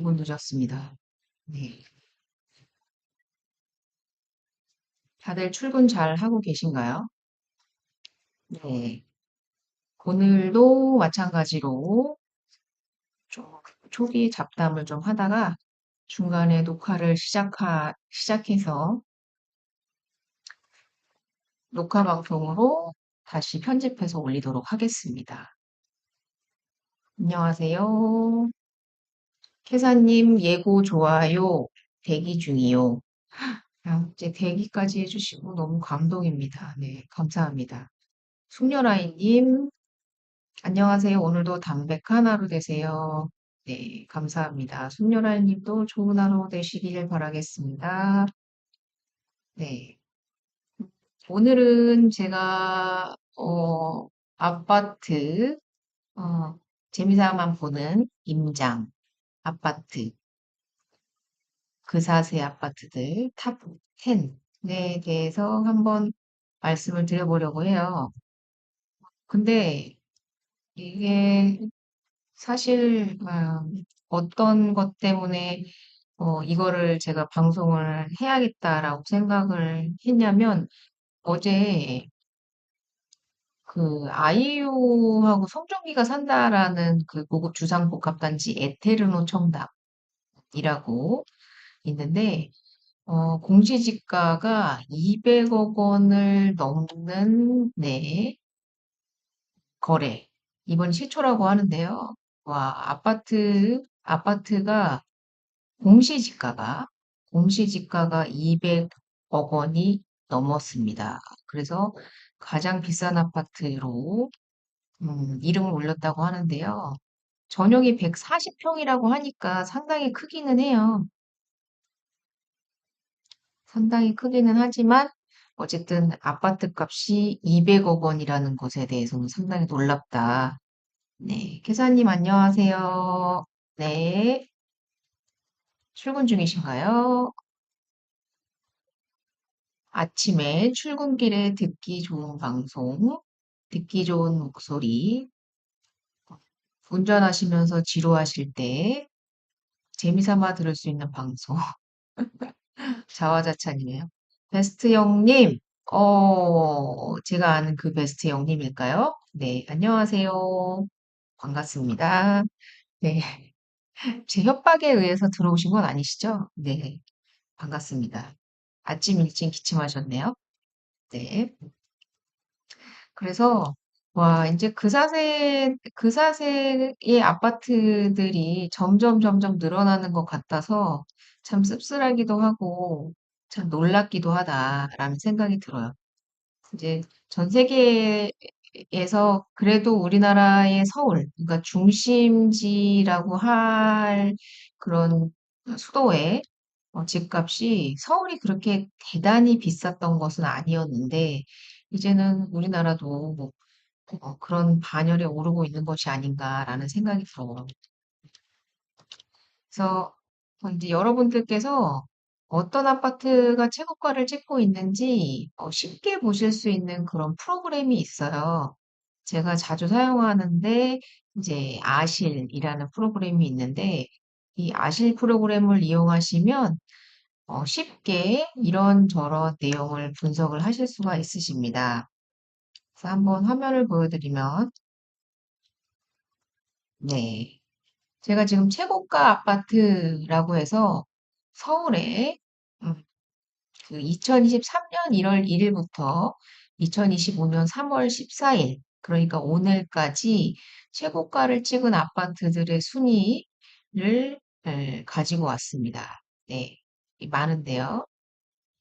5분 늦었습니다. 네. 다들 출근 잘 하고 계신가요? 네. 오늘도 마찬가지로 좀 초기 잡담을 좀 하다가 중간에 녹화를 시작해서 녹화 방송으로 다시 편집해서 올리도록 하겠습니다. 안녕하세요. 캐사님 예고 좋아요. 대기 중이요. 이제 대기까지 해주시고 너무 감동입니다. 네, 감사합니다. 숙녀라인님, 안녕하세요. 오늘도 담백한 하루 되세요. 네, 감사합니다. 숙녀라인님도 좋은 하루 되시길 바라겠습니다. 네, 오늘은 제가 아파트 재미삼아 보는 임장 아파트 그사세 아파트들 탑 10에 대해서 한번 말씀을 드려보려고 해요. 근데 이게 사실 어떤 것 때문에 이거를 제가 방송을 해야겠다라고 생각을 했냐면 어제 그 아이유하고 송중기가 산다라는 그 고급 주상복합단지 에테르노 청담이라고 있는데 공시지가가 200억 원을 넘는 네 거래 이번 시초라고 하는데요. 와 아파트가 공시지가가 공시지가가 200억 원이 넘었습니다. 그래서 가장 비싼 아파트로 이름을 올렸다고 하는데요. 전용이 140평이라고 하니까 상당히 크기는 해요. 상당히 크기는 하지만 어쨌든 아파트 값이 200억 원이라는 것에 대해서는 상당히 놀랍다. 네, 계사님 안녕하세요. 네, 출근 중이신가요? 아침에 출근길에 듣기 좋은 방송, 듣기 좋은 목소리, 운전하시면서 지루하실 때 재미삼아 들을 수 있는 방송. 자화자찬이네요. 베스트 형님, 제가 아는 그 베스트 형님일까요? 네, 안녕하세요. 반갑습니다. 네, 제 협박에 의해서 들어오신 건 아니시죠? 네, 반갑습니다. 아침 일찍 기침하셨네요. 네. 그래서, 와, 이제 그사세의 아파트들이 점점 늘어나는 것 같아서 참 씁쓸하기도 하고 참 놀랍기도 하다라는 생각이 들어요. 이제 전 세계에서 그래도 우리나라의 서울, 그러니까 중심지라고 할 그런 수도의 집값이 서울이 그렇게 대단히 비쌌던 것은 아니었는데, 이제는 우리나라도 뭐 그런 반열에 오르고 있는 것이 아닌가라는 생각이 들어요. 그래서 이제 여러분들께서 어떤 아파트가 최고가를 찍고 있는지 쉽게 보실 수 있는 그런 프로그램이 있어요. 제가 자주 사용하는데 이제 아실이라는 프로그램이 있는데 이 아실 프로그램을 이용하시면 쉽게 이런저런 내용을 분석을 하실 수가 있으십니다. 그래서 한번 화면을 보여드리면 네. 제가 지금 최고가 아파트라고 해서 서울에 그 2023년 1월 1일부터 2025년 3월 14일, 그러니까 오늘까지 최고가를 찍은 아파트들의 순위를 가지고 왔습니다. 네, 많은데요.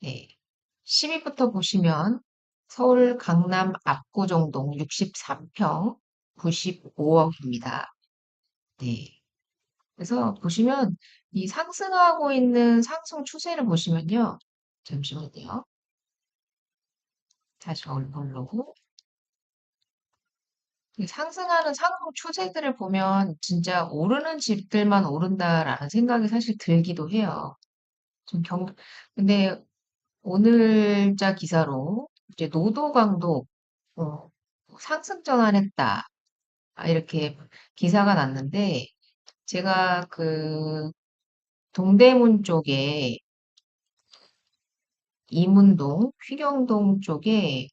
네, 10위부터 보시면 서울 강남 압구정동 63평 95억입니다. 네. 그래서 보시면 이 상승하고 있는 상승 추세를 보시면요. 잠시만요. 다시 얼굴로. 이 상승하는 상승 추세들을 보면 진짜 오르는 집들만 오른다라는 생각이 사실 들기도 해요. 좀 근데 오늘자 기사로 이제 노도 강도 어, 상승 전환했다. 이렇게 기사가 났는데 제가 동대문 쪽에 이문동, 휘경동 쪽에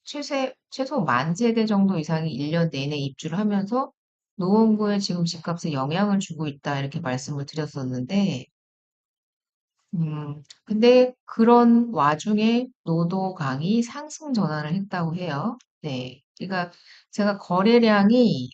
최소 만 세대 정도 이상이 1년 내내 입주를 하면서 노원구에 지금 집값에 영향을 주고 있다 이렇게 말씀을 드렸었는데 근데 그런 와중에 노도강이 상승 전환을 했다고 해요. 네. 그러니까 제가 거래량이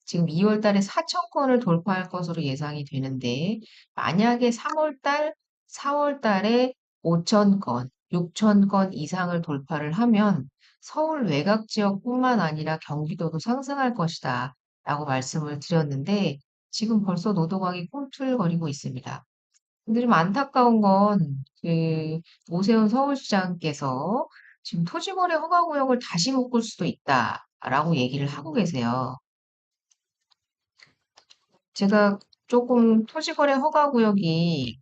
지금 2월 달에 4천 건을 돌파할 것으로 예상이 되는데, 만약에 4월 달에 5천 건, 6천 건 이상을 돌파를 하면 서울 외곽 지역뿐만 아니라 경기도도 상승할 것이다. 라고 말씀을 드렸는데, 지금 벌써 노도강이 꿈틀거리고 있습니다. 근데 좀 안타까운 건, 오세훈 서울시장께서 지금 토지거래 허가구역을 다시 묶을 수도 있다라고 얘기를 하고 계세요. 제가 조금 토지거래 허가구역이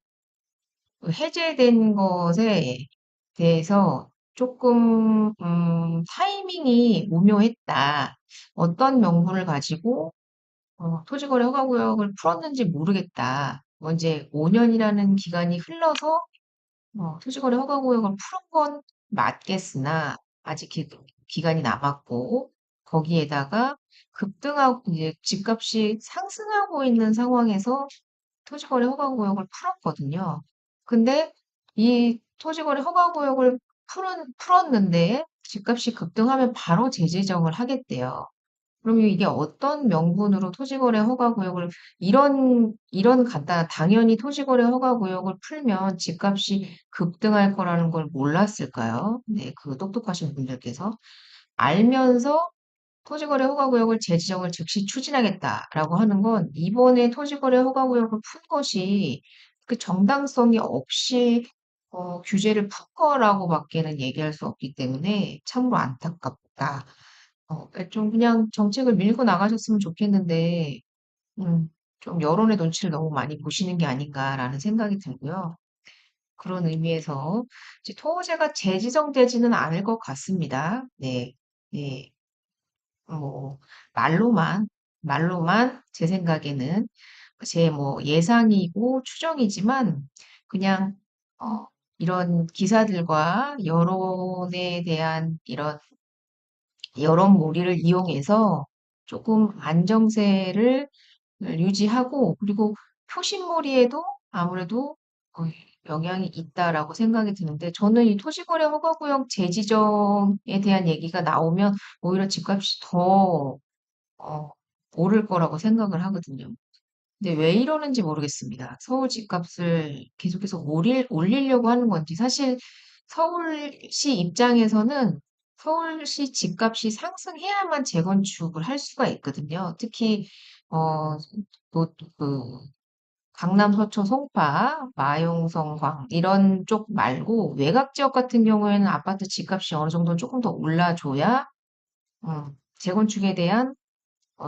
해제된 것에 대해서 조금, 타이밍이 오묘했다. 어떤 명분을 가지고 토지거래 허가구역을 풀었는지 모르겠다. 뭐 이제 5년이라는 기간이 흘러서 토지거래 허가구역을 푸는 건 맞겠으나 아직 기간이 남았고 거기에다가 급등하고 이제 집값이 상승하고 있는 상황에서 토지거래 허가구역을 풀었거든요. 근데 이 토지거래 허가구역을 풀었는데 집값이 급등하면 바로 재지정을 하겠대요. 그러면 이게 어떤 명분으로 토지거래 허가구역을 이런 간단 당연히 토지거래 허가구역을 풀면 집값이 급등할 거라는 걸 몰랐을까요? 네, 그 똑똑하신 분들께서 알면서 토지거래 허가구역을 재지정을 즉시 추진하겠다라고 하는 건 이번에 토지거래 허가구역을 푼 것이 그 정당성이 없이 규제를 푼 거라고밖에는 얘기할 수 없기 때문에 참으로 안타깝다. 좀 그냥 정책을 밀고 나가셨으면 좋겠는데, 음, 좀 여론의 눈치를 너무 많이 보시는 게 아닌가라는 생각이 들고요. 그런 의미에서 이제 토호제가 재지정되지는 않을 것 같습니다. 네, 네, 뭐 말로만 제 생각에는 제 뭐 예상이고 추정이지만 그냥 어, 이런 기사들과 여론에 대한 이런 여론몰이를 이용해서 조금 안정세를 유지하고 그리고 표심몰이에도 아무래도 영향이 있다라고 생각이 드는데 저는 이 토지거래 허가구역 재지정에 대한 얘기가 나오면 오히려 집값이 더 어, 오를 거라고 생각을 하거든요. 근데 왜 이러는지 모르겠습니다. 서울 집값을 계속해서 올리려고 하는 건지. 사실 서울시 입장에서는 서울시 집값이 상승해야만 재건축을 할 수가 있거든요. 특히, 어, 그, 강남, 서초, 송파, 마용성, 광, 이런 쪽 말고 외곽 지역 같은 경우에는 아파트 집값이 어느 정도 조금 더 올라줘야, 재건축에 대한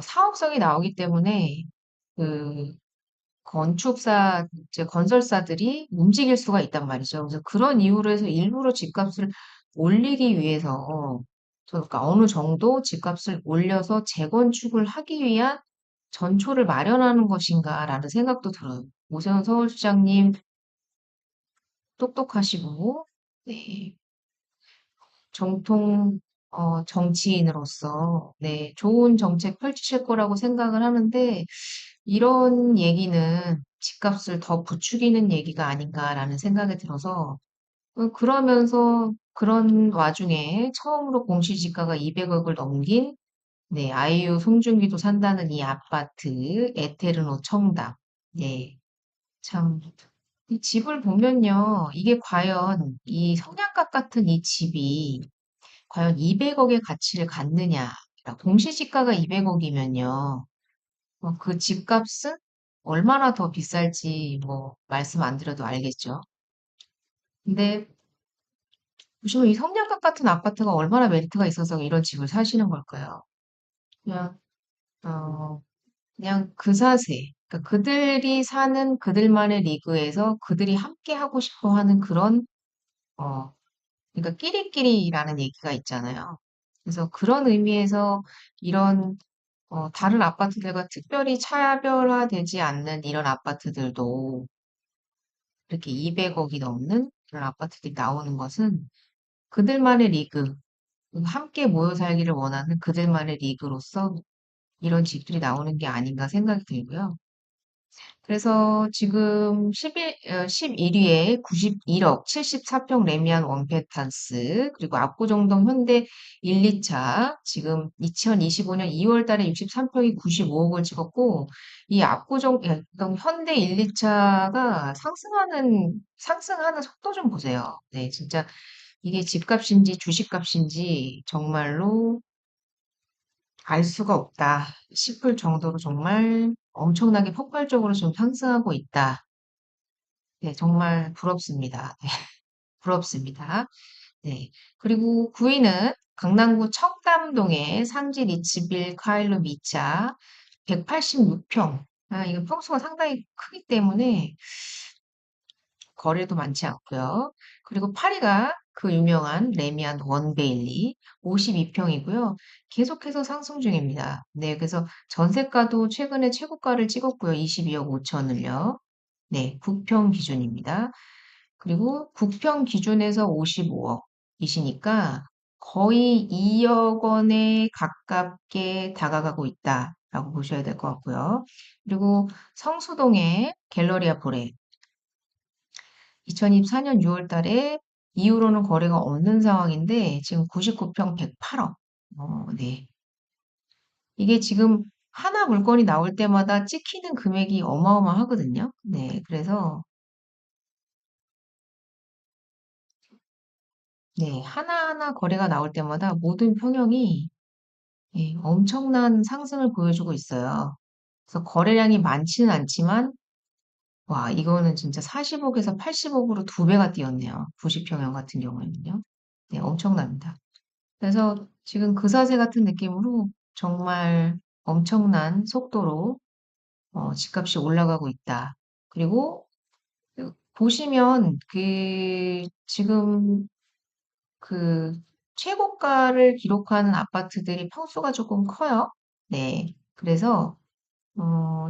사업성이 나오기 때문에, 그, 이제 건설사들이 움직일 수가 있단 말이죠. 그래서 그런 이유로 해서 일부러 집값을 올리기 위해서, 그러니까 어느 정도 집값을 올려서 재건축을 하기 위한 전초를 마련하는 것인가라는 생각도 들어요. 오세훈 서울시장님 똑똑하시고, 네, 정통, 정치인으로서, 네, 좋은 정책 펼치실 거라고 생각을 하는데, 이런 얘기는 집값을 더 부추기는 얘기가 아닌가라는 생각이 들어서, 그러면서 그런 와중에 처음으로 공시지가가 200억을 넘긴, 네, 아이유 송중기도 산다는 이 아파트, 에테르노 청담. 네, 참, 이 집을 보면요, 이게 과연 이 성냥갑 같은 이 집이 과연 200억의 가치를 갖느냐. 공시지가가 200억이면요. 그 집값은 얼마나 더 비쌀지 뭐 말씀 안 드려도 알겠죠. 근데 보시면 이 성냥갑 같은 아파트가 얼마나 메리트가 있어서 이런 집을 사시는 걸까요? 그냥 어 그냥 그 사세. 그러니까 그들이 사는 그들만의 리그에서 그들이 함께 하고 싶어 하는 그런 어 그러니까 끼리끼리라는 얘기가 있잖아요. 그래서 그런 의미에서 이런 다른 아파트들과 특별히 차별화되지 않는 이런 아파트들도 이렇게 200억이 넘는 그런 아파트들이 나오는 것은 그들만의 리그, 함께 모여 살기를 원하는 그들만의 리그로서 이런 집들이 나오는 게 아닌가 생각이 들고요. 그래서 지금 11위에 91억 74평 레미안 원페탄스 그리고 압구정동 현대 1, 2차 지금 2025년 2월 달에 63평이 95억을 찍었고 이 압구정동 현대 1, 2차가 상승하는 속도 좀 보세요. 네, 진짜 이게 집값인지 주식값인지 정말로 알 수가 없다 싶을 정도로 정말 엄청나게 폭발적으로 좀 상승하고 있다. 네, 정말 부럽습니다. 네, 부럽습니다. 네. 그리고 9위는 강남구 청담동의 상지 리츠빌 카일로 미차 186평. 아, 이거 평수가 상당히 크기 때문에 거래도 많지 않고요. 그리고 8위가 그 유명한 레미안 원베일리 52평이고요. 계속해서 상승 중입니다. 네, 그래서 전세가도 최근에 최고가를 찍었고요. 22억 5천을요. 네, 9평 기준입니다. 그리고 9평 기준에서 55억이시니까 거의 2억 원에 가깝게 다가가고 있다라고 보셔야 될 것 같고요. 그리고 성수동의 갤러리아 포레 2024년 6월 달에 이후로는 거래가 없는 상황인데 지금 99평 108억. 네. 이게 지금 하나 물건이 나올 때마다 찍히는 금액이 어마어마하거든요. 네. 그래서 네, 하나하나 거래가 나올 때마다 모든 평형이 예, 엄청난 상승을 보여주고 있어요. 그래서 거래량이 많지는 않지만 와, 이거는 진짜 40억에서 80억으로 두 배가 뛰었네요. 90평형 같은 경우에는요. 네, 엄청납니다. 그래서 지금 그사세 같은 느낌으로 정말 엄청난 속도로 집값이 올라가고 있다. 그리고 보시면 지금 그 최고가를 기록하는 아파트들이 평수가 조금 커요. 네. 그래서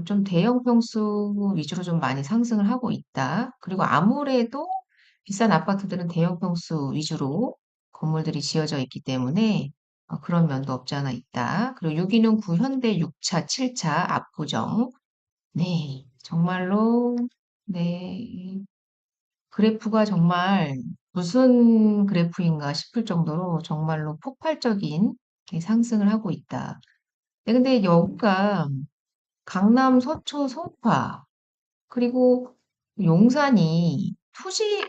좀 대형 평수 위주로 좀 많이 상승을 하고 있다. 그리고 아무래도 비싼 아파트들은 대형 평수 위주로 건물들이 지어져 있기 때문에 그런 면도 없지 않아 있다. 그리고 유기농 구현대 6차, 7차 압구정. 네, 정말로 네, 그래프가 정말 무슨 그래프인가 싶을 정도로 정말로 폭발적인 상승을 하고 있다. 네, 근데 여기가 강남, 서초, 송파, 그리고 용산이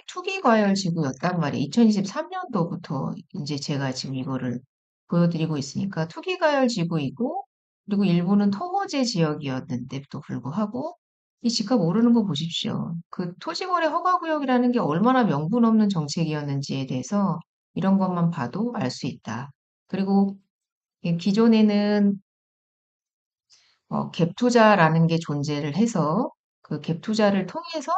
투기과열 지구였단 말이에요. 2023년도부터 이제 제가 지금 이거를 보여드리고 있으니까 투기과열 지구이고, 그리고 일부는 토호제 지역이었는데도 불구하고, 이 집값 오르는 거 보십시오. 그 토지거래 허가구역이라는 게 얼마나 명분 없는 정책이었는지에 대해서 이런 것만 봐도 알 수 있다. 그리고 기존에는 갭 투자라는 게 존재를 해서 그 갭 투자를 통해서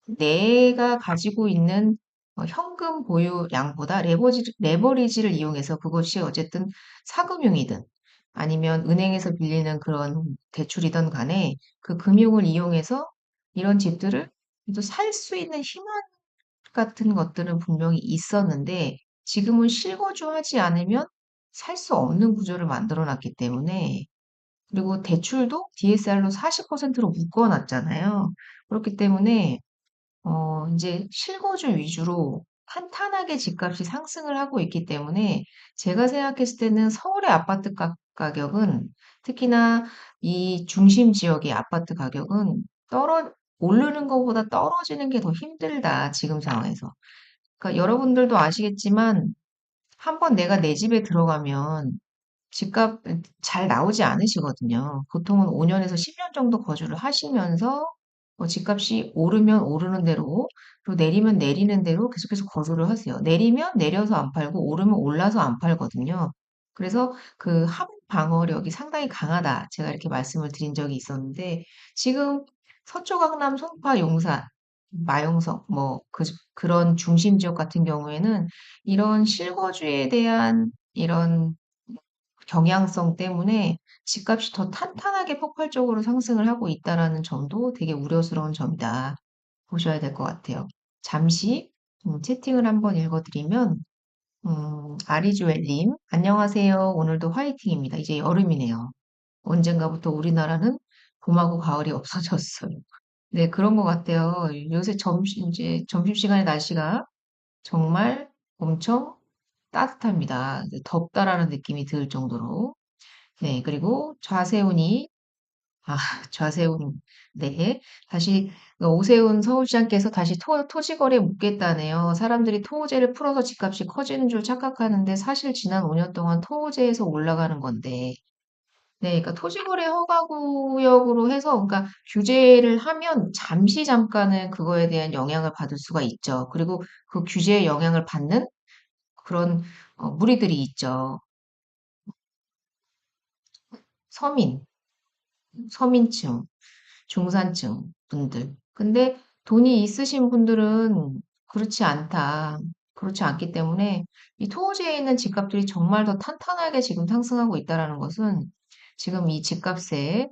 내가 가지고 있는 현금 보유량보다 레버리지를 이용해서 그것이 어쨌든 사금융이든 아니면 은행에서 빌리는 그런 대출이든 간에 그 금융을 이용해서 이런 집들을 또 살 수 있는 희망 같은 것들은 분명히 있었는데 지금은 실거주하지 않으면 살 수 없는 구조를 만들어 놨기 때문에 그리고 대출도 DSR로 40%로 묶어놨잖아요. 그렇기 때문에 이제 실거주 위주로 탄탄하게 집값이 상승을 하고 있기 때문에 제가 생각했을 때는 서울의 아파트 가격은 특히나 이 중심 지역의 아파트 가격은 오르는 것보다 떨어지는 게 더 힘들다, 지금 상황에서. 그러니까 여러분들도 아시겠지만 한번 내가 내 집에 들어가면 집값 잘 나오지 않으시거든요. 보통은 5년에서 10년 정도 거주를 하시면서 집값이 오르면 오르는 대로 그리고 내리면 내리는 대로 계속해서 거주를 하세요. 내리면 내려서 안 팔고 오르면 올라서 안 팔거든요. 그래서 그 하부 방어력이 상당히 강하다. 제가 이렇게 말씀을 드린 적이 있었는데 지금 서초, 강남, 송파, 용산, 마용석 뭐 그런 중심 지역 같은 경우에는 이런 실거주에 대한 이런 경향성 때문에 집값이 더 탄탄하게 폭발적으로 상승을 하고 있다라는 점도 되게 우려스러운 점이다. 보셔야 될 것 같아요. 잠시 채팅을 한번 읽어드리면 아리주엘님, 안녕하세요. 오늘도 화이팅입니다. 이제 여름이네요. 언젠가부터 우리나라는 봄하고 가을이 없어졌어요. 네, 그런 것 같아요. 요새 이제 점심시간에 날씨가 정말 엄청 따뜻합니다. 덥다라는 느낌이 들 정도로. 네, 그리고 아, 좌세훈, 네. 다시, 오세훈 서울시장께서 다시 토지거래 묻겠다네요. 사람들이 토지를 풀어서 집값이 커지는 줄 착각하는데 사실 지난 5년 동안 토지에서 올라가는 건데, 네, 그러니까 토지거래 허가구역으로 해서, 그러니까 규제를 하면 잠시 잠깐은 그거에 대한 영향을 받을 수가 있죠. 그리고 그 규제의 영향을 받는 그런 무리들이 있죠. 서민, 서민층, 중산층 분들. 근데 돈이 있으신 분들은 그렇지 않다. 그렇지 않기 때문에 이 토지에 있는 집값들이 정말 더 탄탄하게 지금 상승하고 있다라는 것은 지금 이 집값의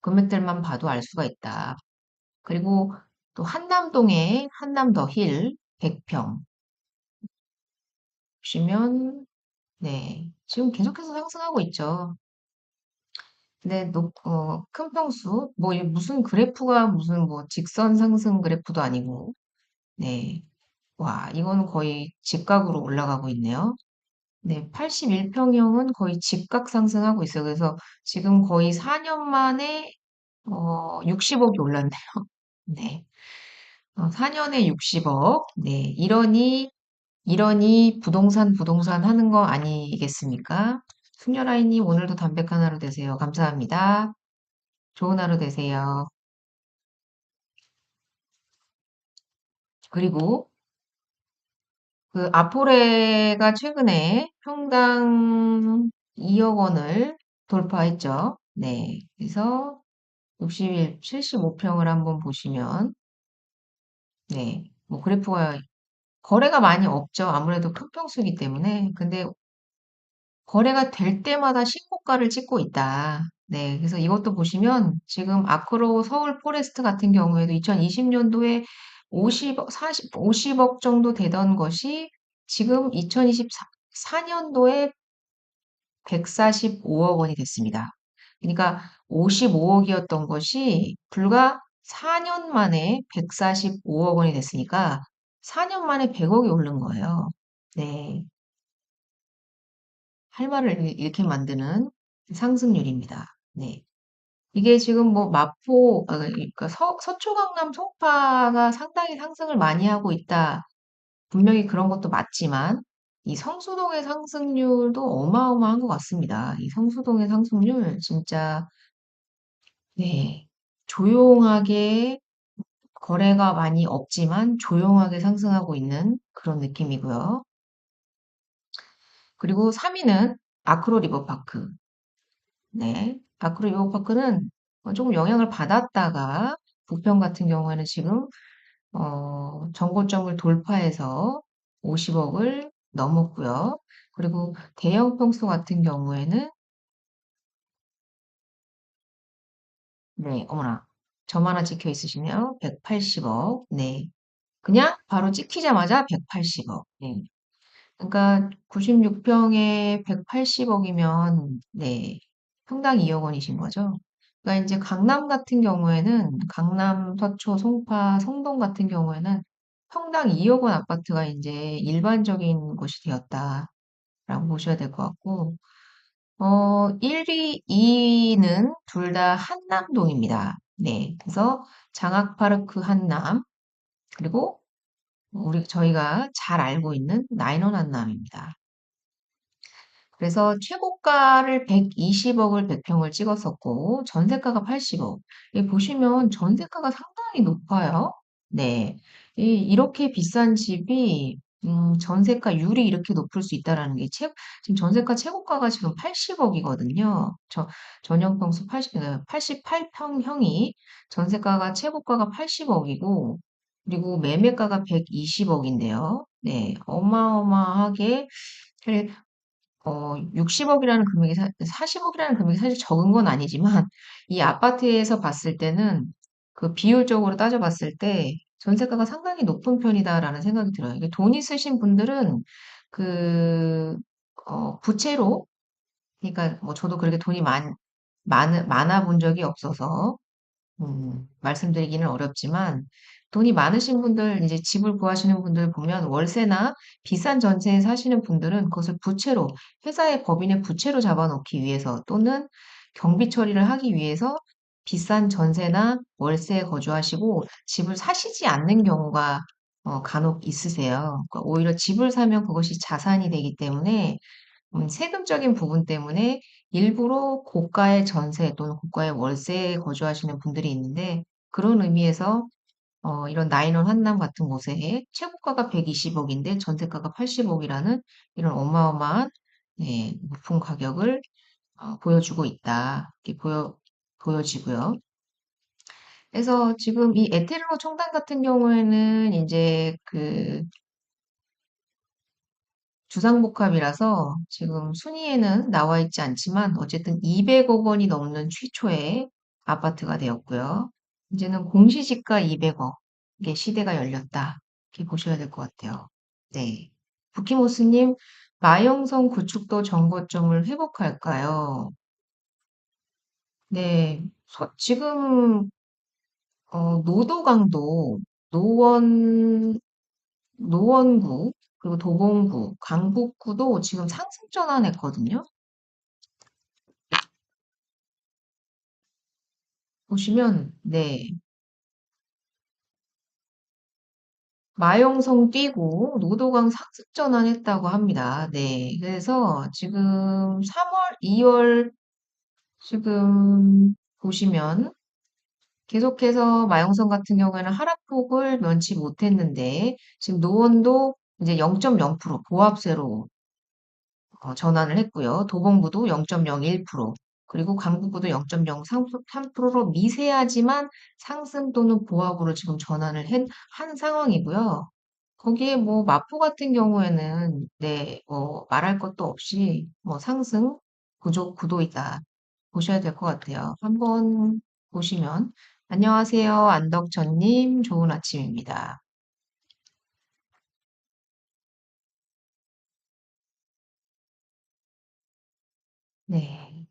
금액들만 봐도 알 수가 있다. 그리고 또 한남동의 한남더힐 100평 보시면 네, 지금 계속해서 상승하고 있죠. 근데 큰 평수 뭐 이게 무슨 그래프가 무슨 뭐 직선 상승 그래프도 아니고 네. 와, 이거는 거의 직각으로 올라가고 있네요. 네, 81평형은 거의 직각 상승하고 있어요. 그래서 지금 거의 4년 만에 60억이 올랐네요. 네. 4년에 60억. 네. 이러니 부동산 하는 거 아니겠습니까? 숙녀라인님 오늘도 담백한 하루 되세요. 감사합니다. 좋은 하루 되세요. 그리고 그 아포레가 최근에 평당 2억 원을 돌파했죠. 네. 그래서 60일 75평을 한번 보시면 네. 뭐 그래프가 거래가 많이 없죠. 아무래도 큰 평수이기 때문에. 근데 거래가 될 때마다 신고가를 찍고 있다. 네. 그래서 이것도 보시면 지금 아크로 서울 포레스트 같은 경우에도 2020년도에 50억, 50억 정도 되던 것이 지금 2024년도에 145억 원이 됐습니다. 그러니까 55억이었던 것이 불과 4년 만에 145억 원이 됐으니까 4년 만에 100억이 오른 거예요. 네. 할 말을 잃게 만드는 상승률입니다. 네. 이게 지금 뭐 그러니까 서초 강남 송파가 상당히 상승을 많이 하고 있다. 분명히 그런 것도 맞지만, 이 성수동의 상승률도 어마어마한 것 같습니다. 이 성수동의 상승률, 진짜, 네. 조용하게, 거래가 많이 없지만 조용하게 상승하고 있는 그런 느낌이고요. 그리고 3위는 아크로 리버파크. 네. 아크로 리버파크는 조금 영향을 받았다가 부평 같은 경우에는 지금 정고점을 돌파해서 50억을 넘었고요. 그리고 대형 평수 같은 경우에는 네, 어머나. 점 하나 찍혀 있으시네요. 180억. 네. 그냥 바로 찍히자마자 180억. 네. 그러니까 96평에 180억이면 네. 평당 2억 원이신 거죠. 그러니까 이제 강남 같은 경우에는 강남, 서초, 송파, 성동 같은 경우에는 평당 2억 원 아파트가 이제 일반적인 것이 되었다라고 보셔야 될 것 같고 1위, 2위는 둘 다 한남동입니다. 네. 그래서 장학파르크 한남 그리고 저희가 잘 알고 있는 나인원 한남입니다. 그래서 최고가를 120억을 100평을 찍었었고 전세가가 80억. 보시면 전세가가 상당히 높아요. 네. 이렇게 비싼 집이 전세가율이 이렇게 높을 수 있다라는 게 지금 전세가 최고가가 지금 80억이거든요. 전용평수 88평형이 전세가가 최고가가 80억이고 그리고 매매가가 120억인데요. 네. 어마어마하게 60억이라는 금액이, 40억이라는 금액이 사실 적은 건 아니지만, 이 아파트에서 봤을 때는 그 비율적으로 따져봤을 때 전세가가 상당히 높은 편이다라는 생각이 들어요. 이게 돈 있으신 분들은 그, 부채로, 그러니까 뭐 저도 그렇게 돈이 많아 본 적이 없어서, 말씀드리기는 어렵지만, 돈이 많으신 분들, 이제 집을 구하시는 분들 보면 월세나 비싼 전세에 사시는 분들은 그것을 부채로, 회사의 법인의 부채로 잡아놓기 위해서 또는 경비 처리를 하기 위해서 비싼 전세나 월세에 거주하시고 집을 사시지 않는 경우가 간혹 있으세요. 그러니까 오히려 집을 사면 그것이 자산이 되기 때문에 세금적인 부분 때문에 일부러 고가의 전세 또는 고가의 월세에 거주하시는 분들이 있는데 그런 의미에서 이런 나인원 한남 같은 곳에 최고가가 120억인데 전세가가 80억이라는 이런 어마어마한 높은 가격을 보여주고 있다. 이렇게 보여지고요. 그래서 지금 이 에테르노 청단 같은 경우에는 이제 그 주상복합이라서 지금 순위에는 나와 있지 않지만 어쨌든 200억 원이 넘는 최초의 아파트가 되었고요. 이제는 공시지가 200억. 이게 시대가 열렸다. 이렇게 보셔야 될 것 같아요. 네. 부키모스님, 마영성 구축도 정거점을 회복할까요? 네. 지금, 노도강도, 노원, 노원구, 그리고 도봉구, 강북구도 지금 상승 전환했거든요. 보시면, 네. 마영성 뛰고 노도강 상승 전환했다고 합니다. 네. 그래서 지금 3월, 2월 지금 보시면 계속해서 마영성 같은 경우에는 하락폭을 면치 못했는데 지금 노원도 이제 0.0% 보합세로 전환을 했고요. 도봉구도 0.01%, 그리고 강북구도 0.03%로 미세하지만 상승 또는 보합으로 지금 전환을 한 상황이고요. 거기에 뭐 마포 같은 경우에는 네, 뭐 말할 것도 없이 뭐 상승 구도이다. 보셔야 될 것 같아요. 한번 보시면 안녕하세요. 안덕천님, 좋은 아침입니다. 네.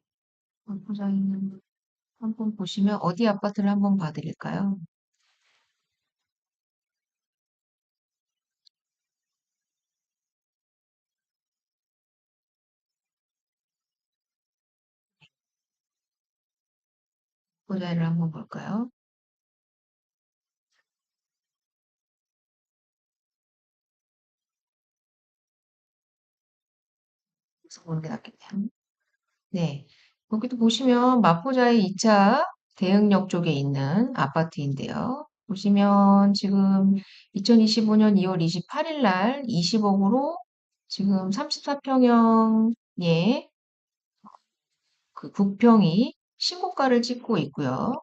본부장님 한번 보시면 어디 아파트를 한번 봐드릴까요? 보자를 한번 볼까요? 그래서 보는 게 낫겠네요. 네. 여기도 보시면 마포자의 2차 대흥역 쪽에 있는 아파트인데요. 보시면 지금 2025년 2월 28일 날 20억으로 지금 34평형의 그 국평이 신고가를 찍고 있고요.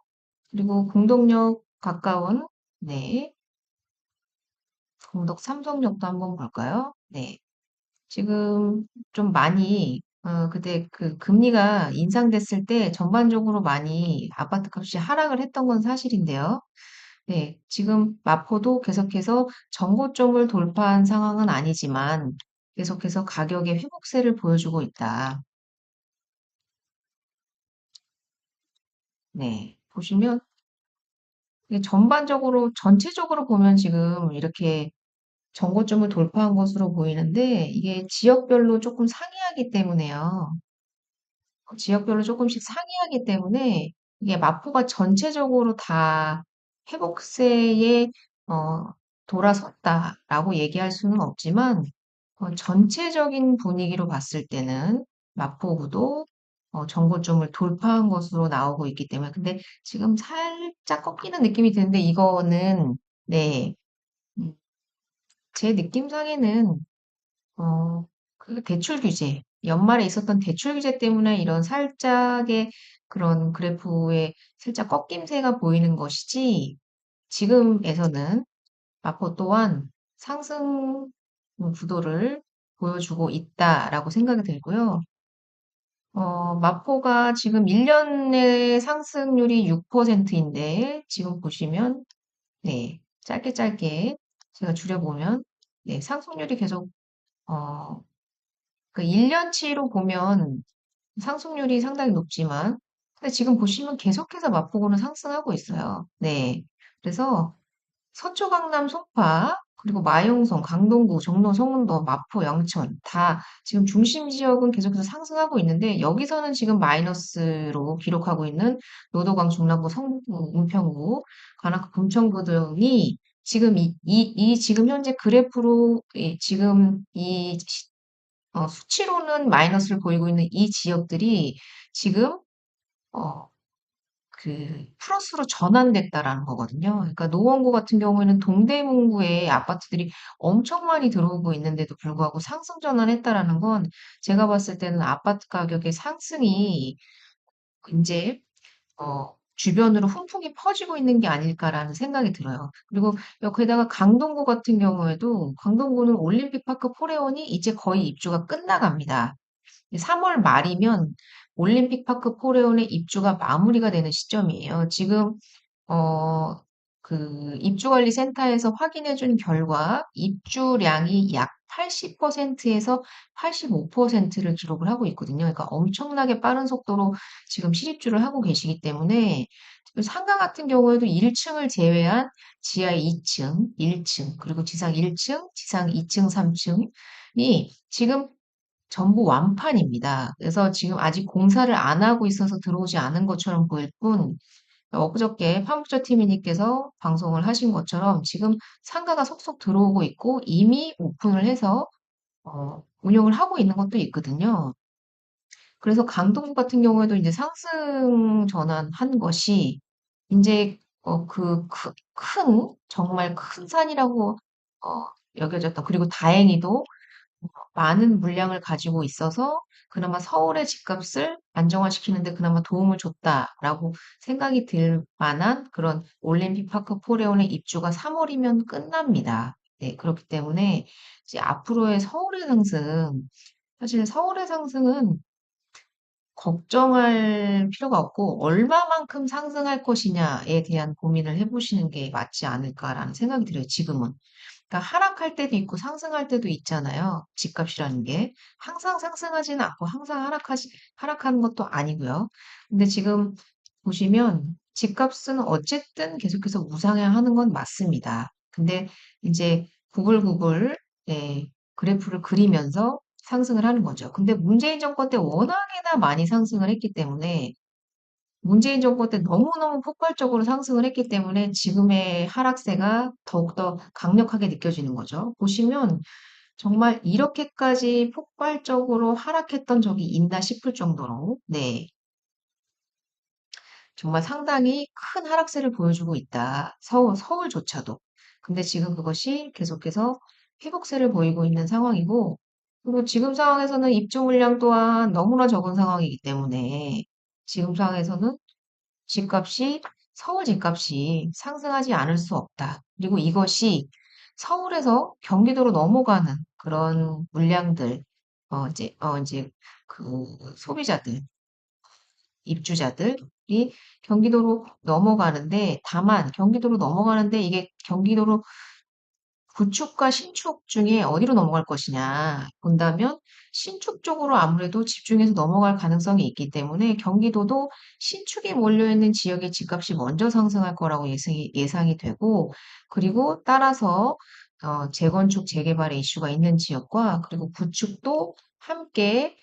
그리고 공덕역 가까운 네, 공덕 삼성역도 한번 볼까요? 네. 지금 좀 많이, 그때 그 금리가 인상됐을 때 전반적으로 많이 아파트 값이 하락을 했던 건 사실인데요. 네, 지금 마포도 계속해서 정고점을 돌파한 상황은 아니지만 계속해서 가격의 회복세를 보여주고 있다. 네, 보시면 이게 전반적으로, 전체적으로 보면 지금 이렇게 정고점을 돌파한 것으로 보이는데 이게 지역별로 조금 상이하기 때문에요. 지역별로 조금씩 상이하기 때문에 이게 마포가 전체적으로 다 회복세에 어, 돌아섰다라고 얘기할 수는 없지만 전체적인 분위기로 봤을 때는 마포구도 정고점을 돌파한 것으로 나오고 있기 때문에 근데 지금 살짝 꺾이는 느낌이 드는데 이거는 네, 음, 제 느낌상에는 그 대출 규제, 연말에 있었던 대출 규제 때문에 이런 살짝의 그런 그래프에 살짝 꺾임새가 보이는 것이지, 지금에서는 마포 또한 상승 구도를 보여주고 있다라고 생각이 들고요. 마포가 지금 1년의 상승률이 6%인데, 지금 보시면, 네, 짧게 짧게 제가 줄여보면, 네, 상승률이 계속, 어, 그 1년치로 보면 상승률이 상당히 높지만, 근데 지금 보시면 계속해서 마포구는 상승하고 있어요. 네. 그래서 서초, 강남, 송파, 그리고 마용성, 강동구, 종로, 성운도, 마포, 양천 다 지금 중심 지역은 계속해서 상승하고 있는데 여기서는 지금 마이너스로 기록하고 있는 노도강, 중랑구, 성북, 은평구, 관악구, 금천구 등이 지금 지금 현재 그래프로 지금 수치로는 마이너스를 보이고 있는 이 지역들이 지금 어, 플러스로 전환됐다라는 거거든요. 그러니까 노원구 같은 경우에는 동대문구에 아파트들이 엄청 많이 들어오고 있는데도 불구하고 상승 전환했다라는 건 제가 봤을 때는 아파트 가격의 상승이 이제 주변으로 훈풍이 퍼지고 있는 게 아닐까라는 생각이 들어요. 그리고 게다가 강동구 같은 경우에도 강동구는 올림픽파크 포레온이 이제 거의 입주가 끝나갑니다. 3월 말이면 올림픽파크 포레온의 입주가 마무리가 되는 시점이에요. 지금 어, 입주관리센터에서 확인해 준 결과 입주량이 약 80%에서 85%를 기록을 하고 있거든요. 그러니까 엄청나게 빠른 속도로 지금 실입주를 하고 계시기 때문에 상가 같은 경우에도 1층을 제외한 지하 2층, 1층, 그리고 지상 1층, 지상 2층, 3층이 지금 전부 완판입니다. 그래서 지금 아직 공사를 안 하고 있어서 들어오지 않은 것처럼 보일 뿐, 엊그저께 파묵저 TV님께서 방송을 하신 것처럼 지금 상가가 속속 들어오고 있고 이미 오픈을 해서 운영을 하고 있는 것도 있거든요. 그래서 강동구 같은 경우에도 이제 상승 전환한 것이 이제 정말 큰 산이라고 어, 여겨졌던 그리고 다행히도 많은 물량을 가지고 있어서 그나마 서울의 집값을 안정화시키는데 그나마 도움을 줬다라고 생각이 들 만한 그런 올림픽 파크 포레온의 입주가 3월이면 끝납니다. 네, 그렇기 때문에 이제 앞으로의 서울의 상승, 사실 서울의 상승은 걱정할 필요가 없고 얼마만큼 상승할 것이냐에 대한 고민을 해보시는 게 맞지 않을까라는 생각이 들어요, 지금은. 그러니까 하락할 때도 있고 상승할 때도 있잖아요. 집값이라는 게. 항상 상승하지는 않고 항상 하락하는 것도 아니고요. 근데 지금 보시면 집값은 어쨌든 계속해서 우상향하는 건 맞습니다. 근데 이제 구불구불 네, 그래프를 그리면서 상승을 하는 거죠. 근데 문재인 정권 때 워낙에나 많이 상승을 했기 때문에 문재인 정부 때 너무너무 폭발적으로 상승을 했기 때문에 지금의 하락세가 더욱더 강력하게 느껴지는 거죠. 보시면 정말 이렇게까지 폭발적으로 하락했던 적이 있나 싶을 정도로, 네, 정말 상당히 큰 하락세를 보여주고 있다. 서울조차도. 근데 지금 그것이 계속해서 회복세를 보이고 있는 상황이고, 그리고 지금 상황에서는 입주 물량 또한 너무나 적은 상황이기 때문에 지금 상황에서는 집값이 서울 집값이 상승하지 않을 수 없다. 그리고 이것이 서울에서 경기도로 넘어가는 그런 물량들, 이제 그 소비자들, 입주자들이 경기도로 넘어가는데, 다만 경기도로 넘어가는데 이게 경기도로 구축과 신축 중에 어디로 넘어갈 것이냐 본다면 신축 쪽으로 아무래도 집중해서 넘어갈 가능성이 있기 때문에 경기도도 신축이 몰려있는 지역의 집값이 먼저 상승할 거라고 예상이 되고 그리고 따라서 재건축, 재개발의 이슈가 있는 지역과 그리고 구축도 함께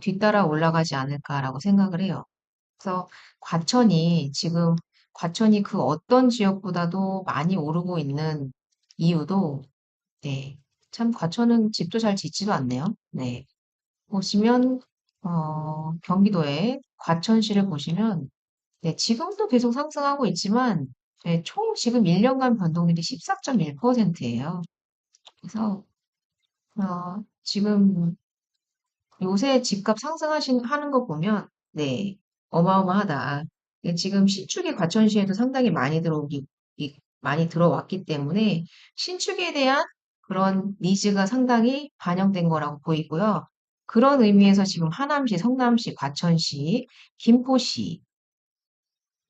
뒤따라 올라가지 않을까라고 생각을 해요. 그래서 과천이 그 어떤 지역보다도 많이 오르고 있는 이유도 네. 참 과천은 집도 잘 짓지도 않네요. 네. 보시면 경기도의 과천시를 보시면 네, 지금도 계속 상승하고 있지만 네, 총 지금 1년간 변동률이 14.1%예요. 그래서 지금 요새 집값 하는 거 보면 네, 어마어마하다. 지금 신축이 과천시에도 상당히 많이 들어왔기 때문에 신축에 대한 그런 니즈가 상당히 반영된 거라고 보이고요. 그런 의미에서 지금 하남시, 성남시, 과천시, 김포시,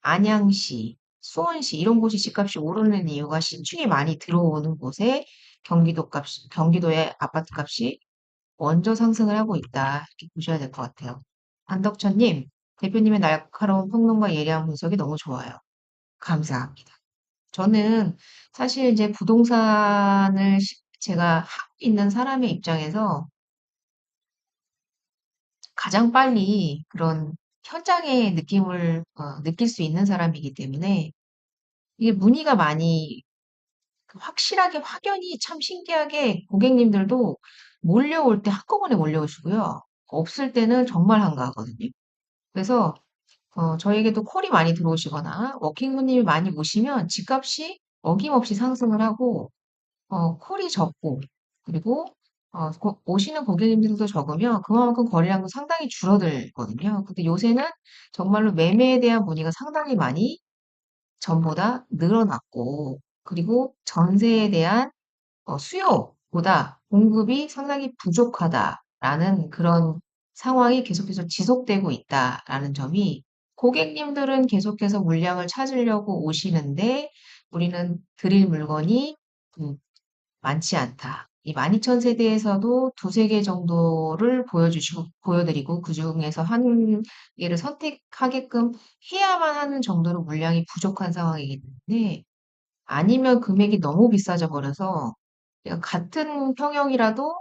안양시, 수원시 이런 곳이 집값이 오르는 이유가 신축이 많이 들어오는 곳에 경기도의 아파트 값이 먼저 상승을 하고 있다. 이렇게 보셔야 될 것 같아요. 안덕천님, 대표님의 날카로운 평론과 예리한 분석이 너무 좋아요. 감사합니다. 저는 사실 이제 부동산을 제가 하고 있는 사람의 입장에서 가장 빨리 그런 현장의 느낌을 느낄 수 있는 사람이기 때문에 이게 문의가 많이 확실하게 확연히 참 신기하게 고객님들도 몰려올 때 한꺼번에 몰려오시고요. 없을 때는 정말 한가하거든요. 그래서 저에게도 콜이 많이 들어오시거나 워킹맘님이 많이 오시면 집값이 어김없이 상승을 하고 콜이 적고 그리고 오시는 고객님들도 적으면 그만큼 거래량도 상당히 줄어들거든요. 근데 요새는 정말로 매매에 대한 문의가 상당히 많이 전보다 늘어났고 그리고 전세에 대한 수요보다 공급이 상당히 부족하다라는 그런 상황이 계속해서 지속되고 있다라는 점이 고객님들은 계속해서 물량을 찾으려고 오시는데 우리는 드릴 물건이 음, 많지 않다. 이 12,000세대에서도 두세 개 정도를 보여드리고 그 중에서 한 개를 선택하게끔 해야만 하는 정도로 물량이 부족한 상황이기 때문에 아니면 금액이 너무 비싸져 버려서 내가 같은 평형이라도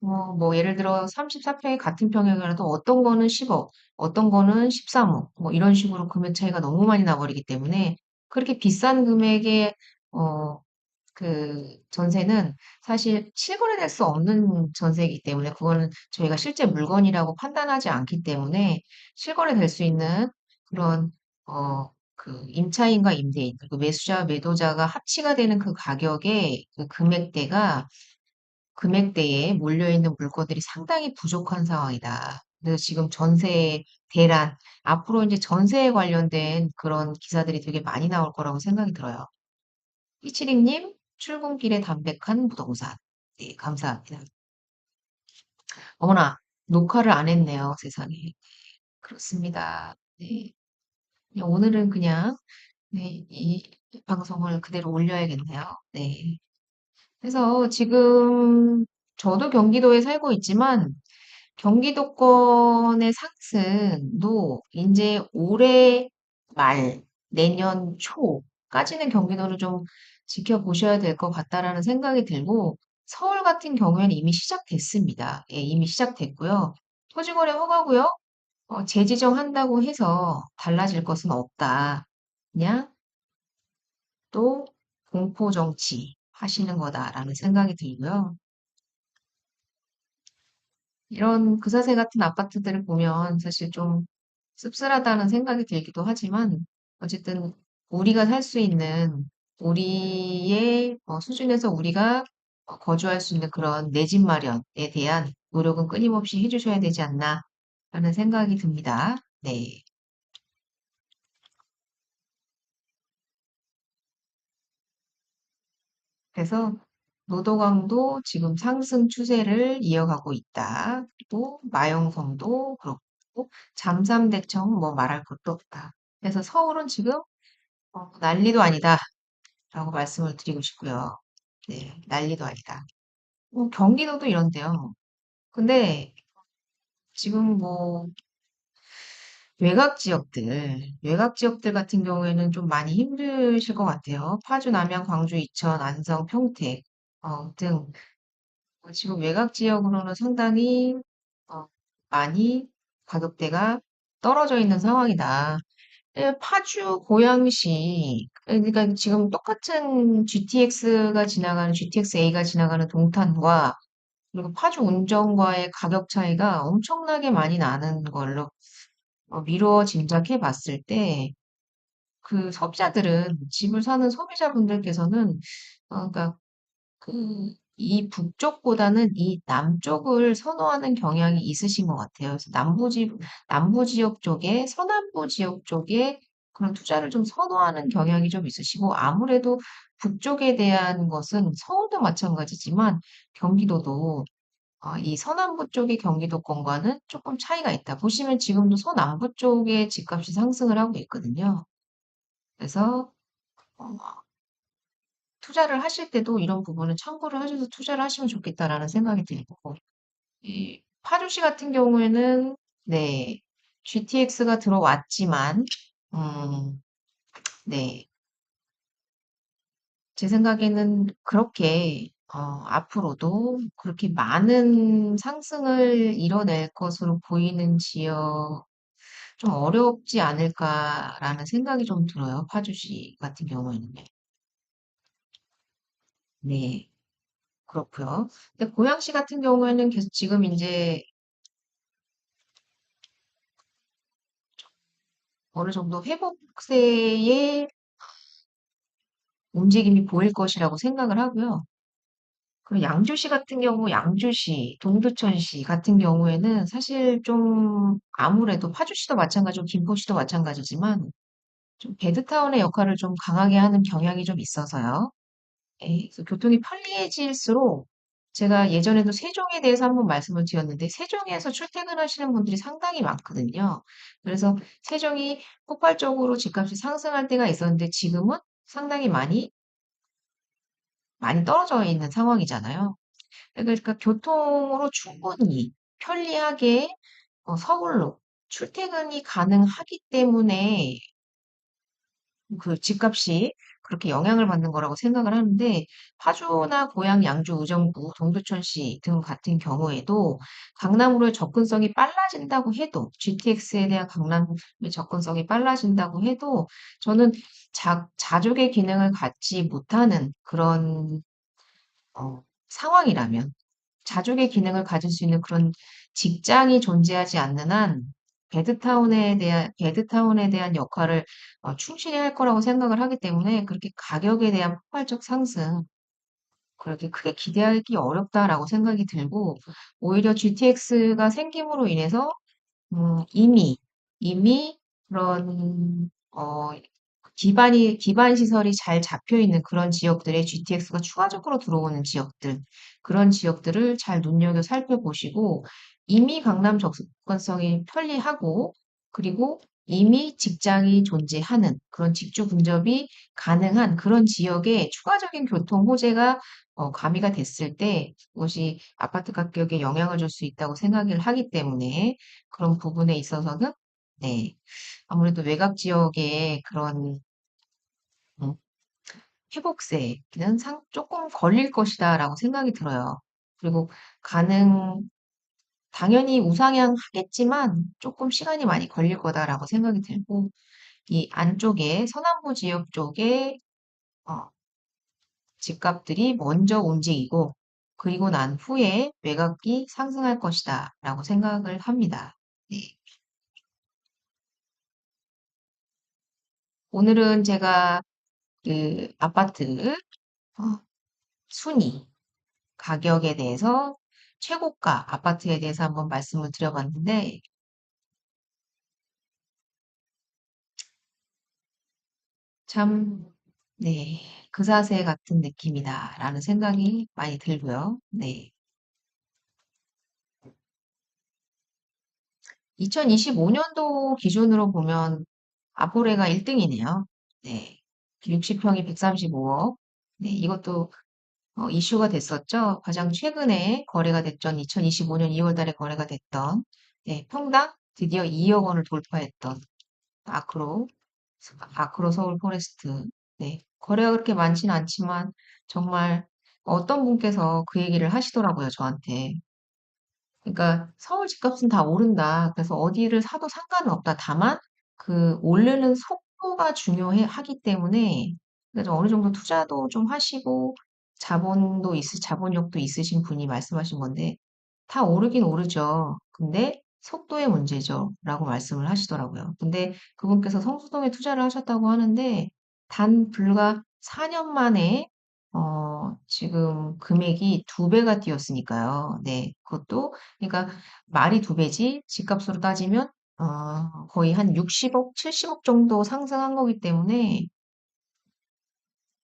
뭐 예를 들어 34평이 같은 평형이라도 어떤 거는 10억, 어떤 거는 13억, 뭐 이런 식으로 금액 차이가 너무 많이 나버리기 때문에 그렇게 비싼 금액의 그 전세는 사실 실거래될 수 없는 전세이기 때문에 그거는 저희가 실제 물건이라고 판단하지 않기 때문에 실거래될 수 있는 그런 임차인과 임대인 그리고 매수자 매도자가 합치가 되는 그 가격의 그 금액대에 몰려있는 물건들이 상당히 부족한 상황이다. 그래서 지금 전세 대란 앞으로 이제 전세에 관련된 그런 기사들이 되게 많이 나올 거라고 생각이 들어요. 이치링님, 출근길에 담백한 부동산. 네, 감사합니다. 어머나, 녹화를 안 했네요, 세상에. 그렇습니다. 네. 오늘은 그냥, 네, 이 방송을 그대로 올려야겠네요. 네. 그래서 지금 저도 경기도에 살고 있지만, 경기도권의 상승도 이제 올해 말, 내년 초까지는 경기도를 좀 지켜보셔야 될 것 같다라는 생각이 들고, 서울 같은 경우에는 이미 시작됐습니다. 예, 이미 시작됐고요. 토지거래 허가고요. 재지정한다고 해서 달라질 것은 없다. 그냥 또 공포정치 하시는 거다라는 생각이 들고요. 이런 그사세 같은 아파트들을 보면 사실 좀 씁쓸하다는 생각이 들기도 하지만 어쨌든 우리가 살 수 있는 우리의 수준에서 우리가 거주할 수 있는 그런 내 집 마련에 대한 노력은 끊임없이 해주셔야 되지 않나 라는 생각이 듭니다. 네. 그래서 노도강도 지금 상승 추세를 이어가고 있다. 그리고 마용성도 그렇고 잠삼대청 뭐 말할 것도 없다. 그래서 서울은 지금 난리도 아니다라고 말씀을 드리고 싶고요. 네, 난리도 아니다. 경기도도 이런데요. 근데 지금 뭐 외곽 지역들 같은 경우에는 좀 많이 힘드실 것 같아요. 파주, 남양, 광주, 이천, 안성, 평택 등 지금 외곽 지역으로는 상당히 어, 많이 가격대가 떨어져 있는 상황이다. 파주, 고양시, 그러니까 지금 똑같은 GTX-A가 지나가는 동탄과 그리고 파주 운정과의 가격 차이가 엄청나게 많이 나는 걸로 미루어 짐작해 봤을 때 그 소비자들은 집을 사는 소비자분들께서는 그러니까 이 북쪽보다는 이 남쪽을 선호하는 경향이 있으신 것 같아요. 그래서 남부 지역 쪽에, 서남부 지역 쪽에 그런 투자를 좀 선호하는 경향이 좀 있으시고, 아무래도 북쪽에 대한 것은 서울도 마찬가지지만 경기도도 이 서남부 쪽의 경기도권과는 조금 차이가 있다. 보시면 지금도 서남부 쪽의 집값이 상승을 하고 있거든요. 그래서 어, 투자를 하실 때도 이런 부분은 참고를 하셔서 투자를 하시면 좋겠다라는 생각이 들고, 이 파주시 같은 경우에는 네, GTX가 들어왔지만, 네, 제 생각에는 그렇게 앞으로도 그렇게 많은 상승을 이뤄낼 것으로 보이는 지역 좀 어렵지 않을까라는 생각이 좀 들어요. 파주시 같은 경우에는요. 네, 그렇고요. 근데 고양시 같은 경우에는 계속 지금 이제 어느 정도 회복세의 움직임이 보일 것이라고 생각을 하고요. 그리고 양주시 같은 경우, 양주시, 동두천시 같은 경우에는 사실 좀 아무래도 파주시도 마찬가지고 김포시도 마찬가지지만 좀 배드타운의 역할을 좀 강하게 하는 경향이 좀 있어서요. 예, 그래서 교통이 편리해질수록 제가 예전에도 세종에 대해서 한번 말씀을 드렸는데 세종에서 출퇴근하시는 분들이 상당히 많거든요. 그래서 세종이 폭발적으로 집값이 상승할 때가 있었는데 지금은 상당히 많이 떨어져 있는 상황이잖아요. 그러니까 교통으로 충분히 편리하게 서울로 출퇴근이 가능하기 때문에 그 집값이 그렇게 영향을 받는 거라고 생각을 하는데 파주나 고양, 양주, 의정부, 동두천시 등 같은 경우에도 강남으로의 접근성이 빨라진다고 해도 GTX에 대한 강남의 접근성이 빨라진다고 해도 저는 자족의 기능을 갖지 못하는 그런 상황이라면 자족의 기능을 가질 수 있는 그런 직장이 존재하지 않는 한 배드타운에 대한 역할을 충실히 할 거라고 생각을 하기 때문에 그렇게 가격에 대한 폭발적 상승 그렇게 크게 기대하기 어렵다라고 생각이 들고 오히려 GTX가 생김으로 인해서 이미 그런 기반 시설이 잘 잡혀 있는 그런 지역들에 GTX가 추가적으로 들어오는 지역들, 그런 지역들을 잘 눈여겨 살펴보시고, 이미 강남 접근성이 편리하고, 그리고 이미 직장이 존재하는 그런 직주 근접이 가능한 그런 지역에 추가적인 교통 호재가 가미가 됐을 때, 그것이 아파트 가격에 영향을 줄 수 있다고 생각을 하기 때문에, 그런 부분에 있어서는, 네, 아무래도 외곽 지역에 그런 음, 회복세는 조금 걸릴 것이다라고 생각이 들어요. 그리고 가능, 당연히 우상향하겠지만 조금 시간이 많이 걸릴 거다라고 생각이 들고, 이 안쪽에 서남부 지역 쪽에 어, 집값들이 먼저 움직이고, 그리고 난 후에 외곽이 상승할 것이다라고 생각을 합니다. 네. 오늘은 제가 그 아파트 어, 순위 가격에 대해서 최고가 아파트에 대해서 한번 말씀을 드려봤는데, 참, 네, 그사세 같은 느낌이다라는 생각이 많이 들고요. 네. 2025년도 기준으로 보면 아포레가 1등이네요. 네. 60평이 135억. 네, 이것도 이슈가 됐었죠. 가장 최근에 거래가 됐던 2025년 2월 달에 거래가 됐던 네, 평당 드디어 2억 원을 돌파했던 아크로, 아크로 서울 포레스트. 네. 거래가 그렇게 많지는 않지만 정말 어떤 분께서 그 얘기를 하시더라고요, 저한테. 그러니까 서울 집값은 다 오른다. 그래서 어디를 사도 상관은 없다. 다만 그 오르는 속도가 중요해 하기 때문에 그래서 어느 정도 투자도 좀 하시고 자본력도 있으신 분이 말씀하신 건데 다 오르긴 오르죠. 근데 속도의 문제죠. 라고 말씀을 하시더라고요. 근데 그분께서 성수동에 투자를 하셨다고 하는데 단 불과 4년 만에 지금 금액이 두 배가 뛰었으니까요. 네, 그것도 그러니까 말이 두 배지 집값으로 따지면 거의 한 60억, 70억 정도 상승한 거기 때문에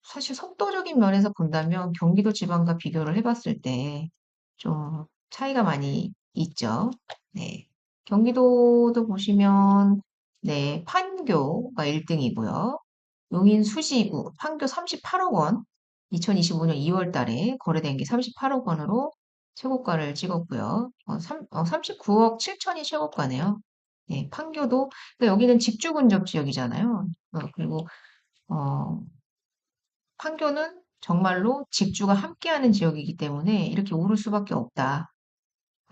사실 속도적인 면에서 본다면 경기도 지방과 비교를 해봤을 때 좀 차이가 많이 있죠. 네. 경기도도 보시면, 네, 판교가 1등이고요. 용인 수지구, 판교 38억 원, 2025년 2월 달에 거래된 게 38억 원으로 최고가를 찍었고요. 39억 7천이 최고가네요. 네, 판교도, 그러니까 여기는 직주 근접 지역이잖아요. 그리고, 어, 판교는 정말로 직주가 함께하는 지역이기 때문에 이렇게 오를 수밖에 없다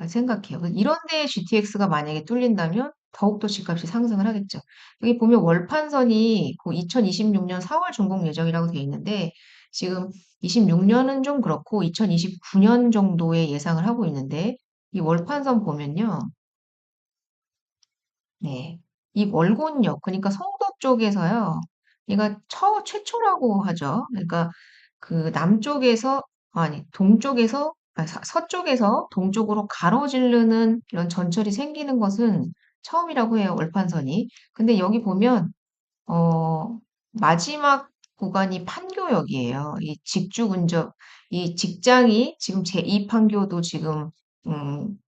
생각해요. 이런 데에 GTX가 만약에 뚫린다면 더욱더 집값이 상승을 하겠죠. 여기 보면 월판선이 2026년 4월 준공 예정이라고 되어 있는데 지금 26년은 좀 그렇고 2029년 정도의 예상을 하고 있는데 이 월판선 보면요. 네. 이 월곤역, 그러니까 송도 쪽에서요. 얘가 최초라고 하죠. 그러니까 그 남쪽에서, 아니, 동쪽에서, 아니, 서쪽에서 동쪽으로 가로지르는 이런 전철이 생기는 것은 처음이라고 해요, 월판선이. 근데 여기 보면 어, 마지막 구간이 판교역이에요. 이 직주 근접, 이 직장이 지금 제2판교도 지금,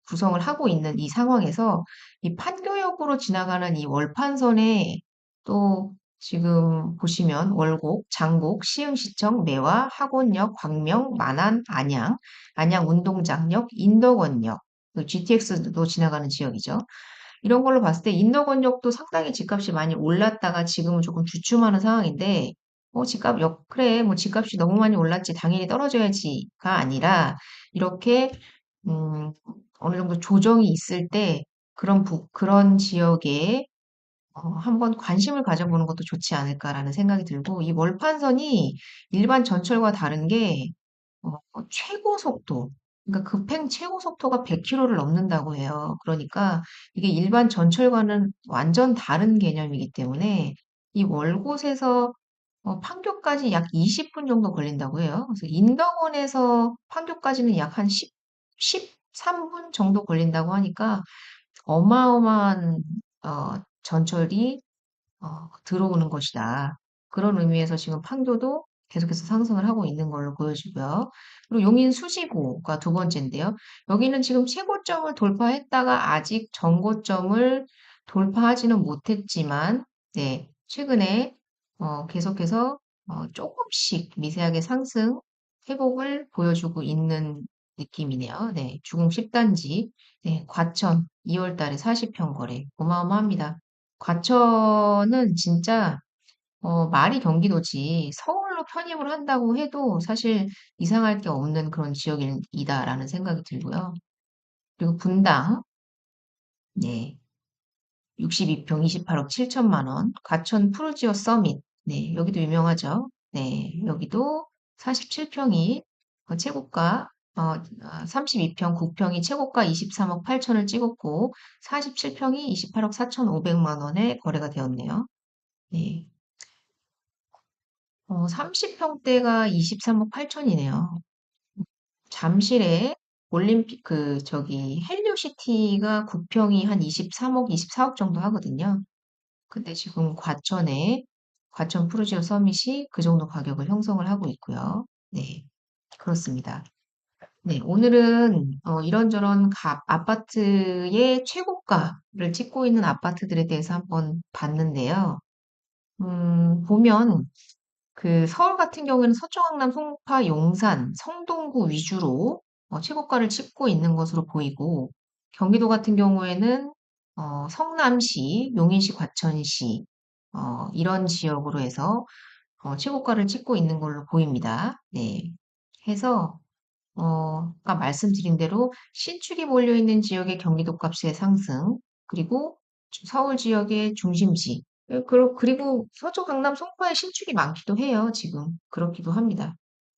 구성을 하고 있는 이 상황에서 이 판교역으로 지나가는 이 월판선에 또 지금 보시면 월곡, 장곡, 시흥시청, 매화, 학원역, 광명, 만안, 안양, 안양 운동장역, 인덕원역, GTX도 지나가는 지역이죠. 이런 걸로 봤을 때 인덕원역도 상당히 집값이 많이 올랐다가 지금은 조금 주춤하는 상황인데, 그래, 뭐 집값이 너무 많이 올랐지, 당연히 떨어져야지가 아니라, 이렇게, 음, 어느 정도 조정이 있을 때, 그런 지역에, 한번 관심을 가져보는 것도 좋지 않을까라는 생각이 들고, 이 월판선이 일반 전철과 다른 게, 최고 속도, 그러니까 급행 최고 속도가 100km를 넘는다고 해요. 그러니까 이게 일반 전철과는 완전 다른 개념이기 때문에 이 월곶에서 판교까지 약 20분 정도 걸린다고 해요. 그래서 인덕원에서 판교까지는 약 한 13분 정도 걸린다고 하니까 어마어마한 전철이 들어오는 것이다. 그런 의미에서 지금 판교도 계속해서 상승을 하고 있는 걸로 보여지고요. 그리고 용인 수지구가 두 번째인데요. 여기는 지금 최고점을 돌파했다가 아직 전고점을 돌파하지는 못했지만, 네, 최근에 계속해서 조금씩 미세하게 상승, 회복을 보여주고 있는 느낌이네요. 네, 주공 10단지, 네, 과천 2월 달에 40평 거래, 어마어마합니다. 과천은 진짜 말이 경기도지 서울로 편입을 한다고 해도 사실 이상할 게 없는 그런 지역이다라는 생각이 들고요. 그리고 분당, 네, 62평 28억 7천만 원, 과천 푸르지오 서밋, 네, 여기도 유명하죠. 네, 여기도 47평이 최고가, 32평 9평이 최고가 23억 8천을 찍었고, 47평이 28억 4천5백만 원에 거래가 되었네요. 네. 30평대가 23억 8천이네요. 잠실에 헬리오시티가 9평이 한 23억, 24억 정도 하거든요. 근데 지금 과천 푸르지오 서밋이 그 정도 가격을 형성을 하고 있고요. 네, 그렇습니다. 네, 오늘은 이런저런 아파트의 최고가를 찍고 있는 아파트들에 대해서 한번 봤는데요. 보면 서울 같은 경우에는 서초, 강남, 송파, 용산, 성동구 위주로 최고가를 찍고 있는 것으로 보이고, 경기도 같은 경우에는 성남시, 용인시, 과천시 이런 지역으로 해서 최고가를 찍고 있는 걸로 보입니다. 네. 해서 아까 말씀드린 대로 신축이 몰려있는 지역의 경기도 값의 상승, 그리고 서울 지역의 중심지, 그리고 서초, 강남, 송파에 신축이 많기도 해요, 지금. 그렇기도 합니다.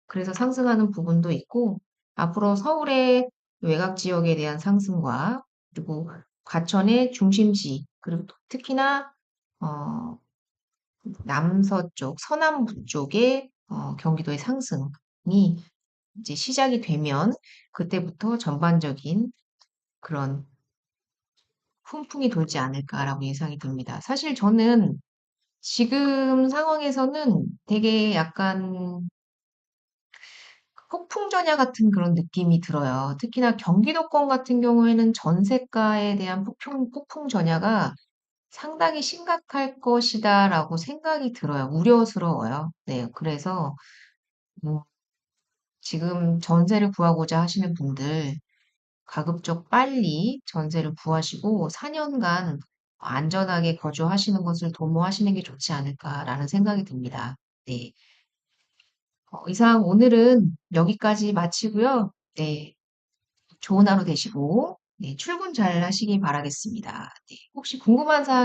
그래서 상승하는 부분도 있고, 앞으로 서울의 외곽 지역에 대한 상승과, 그리고 과천의 중심지, 그리고 특히나, 어, 남서쪽, 서남부 쪽의 경기도의 상승이 이제 시작이 되면 그때부터 전반적인 그런 훈풍이 돌지 않을까라고 예상이 듭니다. 사실 저는 지금 상황에서는 되게 약간 폭풍전야 같은 그런 느낌이 들어요. 특히나 경기도권 같은 경우에는 전세가에 대한 폭풍전야가 상당히 심각할 것이다라고 생각이 들어요. 우려스러워요. 네, 그래서 뭐 지금 전세를 구하고자 하시는 분들 가급적 빨리 전세를 구하시고 4년간 안전하게 거주하시는 것을 도모하시는 게 좋지 않을까라는 생각이 듭니다. 네. 이상 오늘은 여기까지 마치고요. 네. 좋은 하루 되시고, 네, 출근 잘 하시기 바라겠습니다. 네. 혹시 궁금한 사항